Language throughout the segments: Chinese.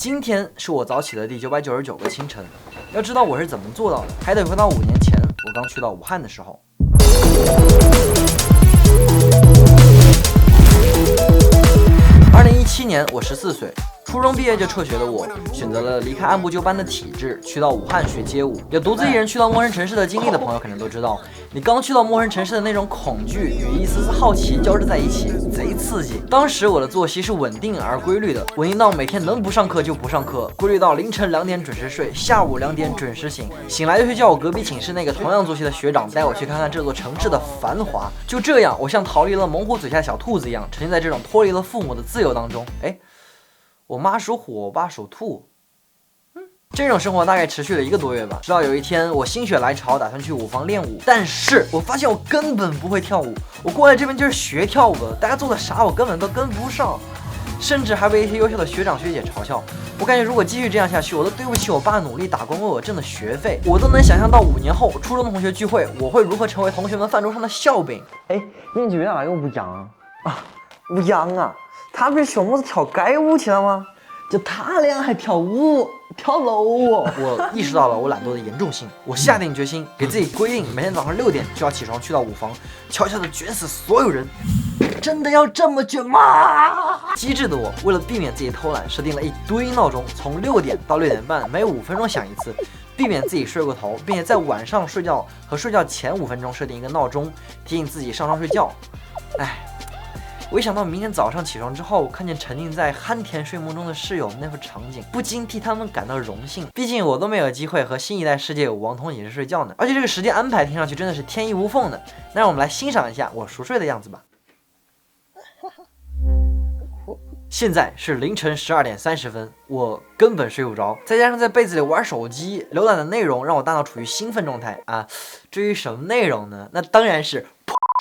今天是我早起的第999个清晨。要知道我是怎么做到的，还得回到5年前我刚去到武汉的时候。2017年，我14岁。初中毕业就辍学的我，选择了离开按部就班的体制，去到武汉学街舞。有独自一人去到陌生城市的经历的朋友，可能都知道，你刚去到陌生城市的那种恐惧与一丝丝好奇交织在一起，贼刺激。当时我的作息是稳定而规律的，稳定到每天能不上课就不上课，规律到凌晨2点准时睡，下午2点准时醒，醒来就去叫我隔壁寝室那个同样作息的学长带我去看看这座城市的繁华。就这样，我像逃离了猛虎嘴下的小兔子一样，沉浸在这种脱离了父母的自由当中。我妈属虎，我爸属兔。这种生活大概持续了1个多月吧。直到有一天，我心血来潮，打算去舞房练舞，但是我发现我根本不会跳舞。我过来这边就是学跳舞的，大家做的啥我根本都跟不上，甚至还被一些优秀的学长学姐嘲笑。我感觉如果继续这样下去，我都对不起我爸努力打工为我挣的学费。我都能想象到5年后初中的同学聚会，我会如何成为同学们饭桌上的笑柄。面积越大哪个吴阳啊？吴阳啊！他不是小拇指跳街舞去了吗？就他俩还跳舞跳楼哦！我意识到了我懒惰的严重性，我下定决心给自己规定，每天早上6点就要起床去到舞房，悄悄地卷死所有人。真的要这么卷吗？机智的我为了避免自己偷懒，设定了一堆闹钟，从6点到6点半，每5分钟响一次，避免自己睡过头，并且在晚上睡觉和睡觉前5分钟设定一个闹钟，提醒自己上床睡觉。我一想到明天早上起床之后，看见沉浸在酣甜睡梦中的室友那副场景，不禁替他们感到荣幸。毕竟我都没有机会和新一代世界舞王同一起睡觉呢，而且这个时间安排听上去真的是天衣无缝的。那让我们来欣赏一下我熟睡的样子吧。现在是凌晨12点30分，我根本睡不着，再加上在被子里玩手机，浏览的内容让我大脑处于兴奋状态啊。至于什么内容呢？那当然是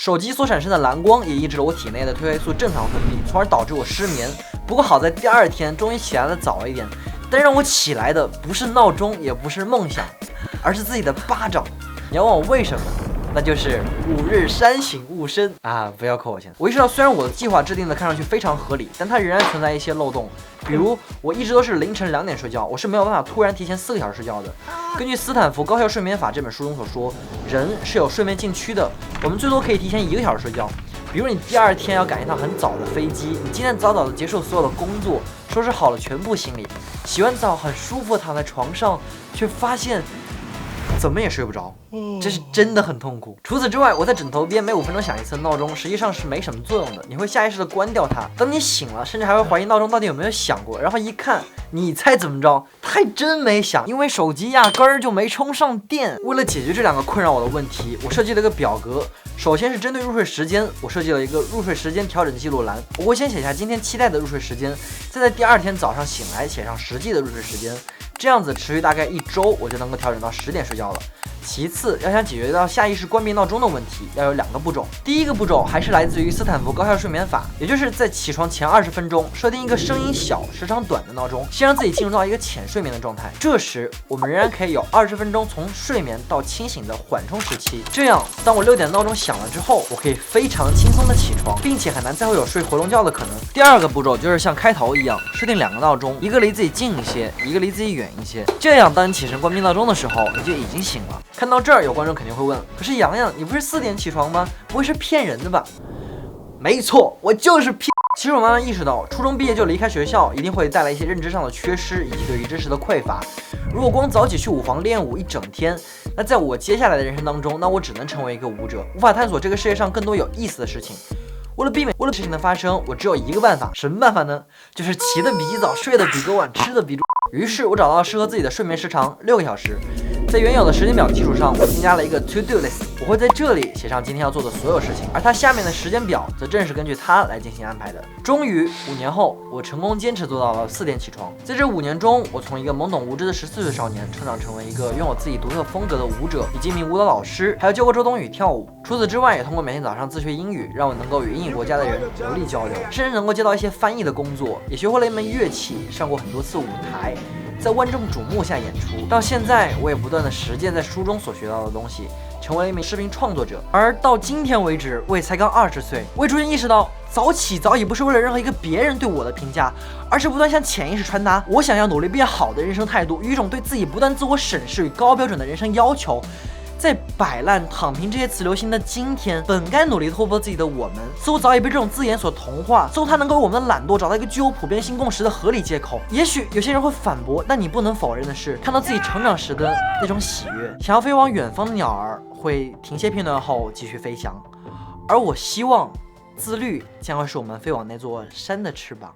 手机所产生的蓝光也抑制了我体内的褪黑素正常分泌，从而导致我失眠。不过好在第2天终于起来的早一点，但让我起来的不是闹钟，也不是梦想，而是自己的巴掌。你要问我为什么？那就是5日3省吾身啊！不要扣我钱。我意识到，虽然我的计划制定的看上去非常合理，但它仍然存在一些漏洞。比如，我一直都是凌晨2点睡觉，我是没有办法突然提前4个小时睡觉的。根据斯坦福高效睡眠法这本书中所说，人是有睡眠禁区的，我们最多可以提前1个小时睡觉。比如你第2天要赶一趟很早的飞机，你今天早早的结束所有的工作，收拾好了全部行李，洗完澡很舒服躺在床上，却发现怎么也睡不着，这是真的很痛苦。除此之外，我在枕头边每5分钟响一次闹钟，实际上是没什么作用的，你会下意识的关掉它。当你醒了，甚至还会怀疑闹钟到底有没有响过，然后一看，你猜怎么着？它还真没响，因为手机压根儿就没充上电。为了解决这2个困扰我的问题，我设计了一个表格。首先是针对入睡时间，我设计了一个入睡时间调整记录栏，我会先写下今天期待的入睡时间，再在第2天早上醒来写上实际的入睡时间，这样子持续大概1周，我就能够调整到10点睡觉了。其次，要想解决到下意识关闭闹钟的问题，要有2个步骤。第一个步骤还是来自于斯坦福高效睡眠法，也就是在起床前20分钟设定一个声音小、时长短的闹钟，先让自己进入到一个浅睡眠的状态。这时，我们仍然可以有20分钟从睡眠到清醒的缓冲时期。这样，当我6点闹钟响了之后，我可以非常轻松的起床，并且很难再会有睡回笼觉的可能。第2个步骤就是像开头一样，设定2个闹钟，一个离自己近一些，一个离自己远一些。这样，当你起身关闭闹钟的时候，你就已经醒了。看到这儿，有观众肯定会问，可是洋洋，你不是4点起床吗？不会是骗人的吧？没错，我就是骗。其实我慢慢意识到，初中毕业就离开学校，一定会带来一些认知上的缺失，以及对于知识的匮乏。如果光早起去舞房练舞一整天，那在我接下来的人生当中，那我只能成为一个舞者，无法探索这个世界上更多有意思的事情。为了避免事情的发生，我只有一个办法。什么办法呢？就是起得比鸡早，睡得比狗晚，吃得比猪。于是我找到了适合自己的睡眠时长6个小时。在原有的时间表基础上，我添加了一个 to do list， 我会在这里写上今天要做的所有事情，而它下面的时间表则正是根据它来进行安排的。终于5年后，我成功坚持做到了4点起床。在这5年中，我从一个懵懂无知的14岁少年成长成为一个拥有自己独特风格的舞者，以及一名舞蹈老师，还有教过周冬雨跳舞。除此之外，也通过每天早上自学英语，让我能够与英语国家的人流利交流，甚至能够接到一些翻译的工作，也学会了一门乐器，上过很多次舞台，在万众瞩目下演出。到现在，我也不断的实践在书中所学到的东西，成为了一名视频创作者。而到今天为止，我也才刚20岁，我也逐渐意识到早起早已不是为了任何一个别人对我的评价，而是不断向潜意识传达我想要努力变好的人生态度，与一种对自己不断自我审视与高标准的人生要求。在摆烂、躺平这些词流行的今天，本该努力突破自己的我们，似乎早已被这种字眼所同化，似乎它能够为我们的懒惰找到一个具有普遍性共识的合理借口。也许有些人会反驳，但你不能否认的是，看到自己成长时的那种喜悦。想要飞往远方的鸟儿会停歇片段后继续飞翔，而我希望自律将会是我们飞往那座山的翅膀。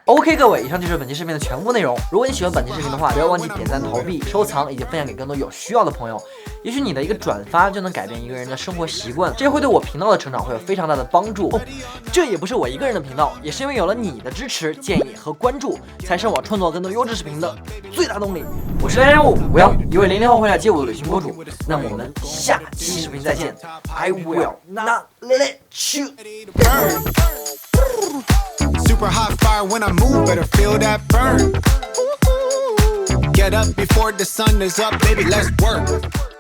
OK， 各位，以上就是本期视频的全部内容。如果你喜欢本期视频的话，不要忘记点赞、投币、收藏以及分享给更多有需要的朋友。也许你的一个转发就能改变一个人的生活习惯，这会对我频道的成长会有非常大的帮助。这也不是我一个人的频道，也是因为有了你的支持、建议和关注，才是我创作更多优质视频的最大动力。我是梁任务，我要一位00后回来接我的旅行博主。那么我们下期视频再见。I will not let you Super hot fire when I move, better feel that burn. Get up before the sun is up, baby, let's work.